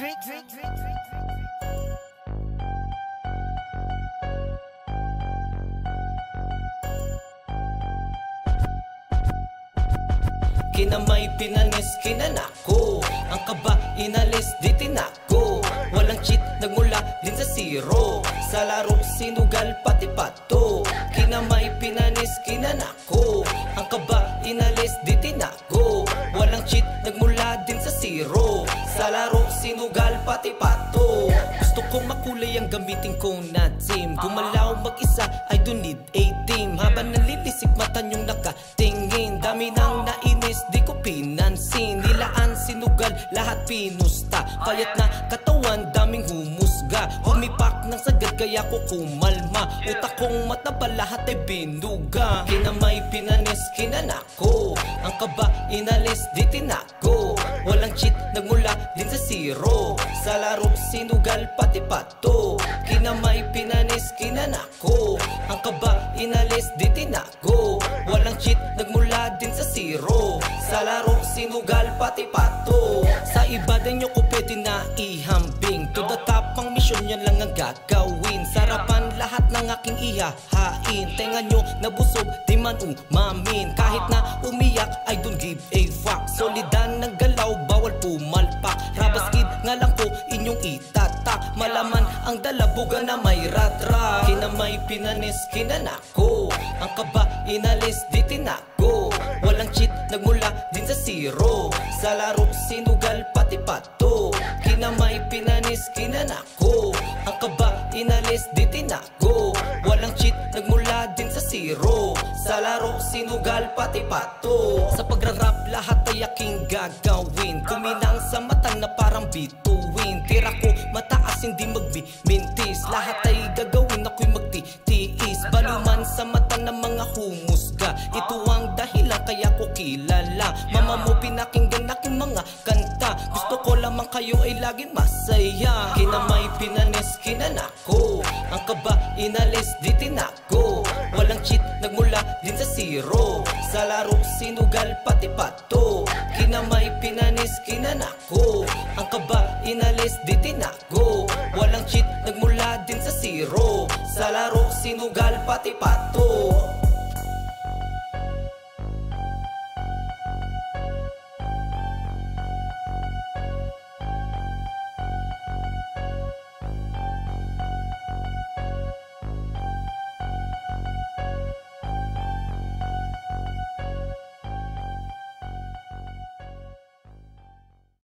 Kinamay pinanis kinanako, ang kaba inalis di tinako. Walang cheat nagmula din sa zero, sa laro sinugal pati pato. Kinamay pinanis kinanako, ang kaba inalis di tinako. Walang cheat nagmula din sa zero, sa laro sinugal pati pato. Gusto kong makulay ang gamitin ko na team, gumalaw mag-isa I don't need a team. Habang nalilisik mata niyong nakatingin, dami nang nainis di ko pinansin. Nilaan sinugal lahat pinusta, kayat na katawan daming humusga. Humipak ng sagad kaya ko kumalma, utak kong mataba lahat ay binuga. Kinamay pinanis kinanako, ang kaba inalis di tinako. Walang cheat nagmula din sa zero, sa laro sinugal pati pato. Kinamay pinanis kinanako, ang kaba inalis di tinako. Walang cheat nagmula din sa zero, sa laro sinugal pati pato. Sa iba din nyo ko pwede na ihambing, to the top ang misyon yan lang ang gagawin. Sarapan lahat ng aking ihahain, tenga nyo nabusog di man umamin. Kahit na umiyak I don't give a fuck, solidan ng galaw bawal pumalpak. Rabaskid nga lang ko inyong itatak, malaman ang dalabuga na may ratra. Kinamay pinanis kinanako, ang kaba inalis di tinako. Walang cheat nagmula din sa zero, sa laro sinugal pati pato. Kinamay pinanis kinanako, ang kaba inalis di tinako. Walang cheat nagmula din sa zero, sa laro sinugal pati pato. Sa pagrarap lahat ay aking gagawin, kuminang sa mata na parang bituin. Tira ko mataas hindi magbimintis, lahat ay gagawin ako'y magtitiis. Baluman sa mata ng mga humusga, ito ang dahilan kaya ko kilala. Mama mo pinakinggan aking mga kanta, gusto ko lamang kayo ay laging masaya. Kinamay pinanis kinanako, ang kaba inalis di tinako. Walang cheat nagmula din sa zero, sa laro sinugal pati pato. Kinamay pinanis kinanako, ang kaba inalis di tinako. Walang cheat nagmula din sa zero, sa laro sinugal pati pato.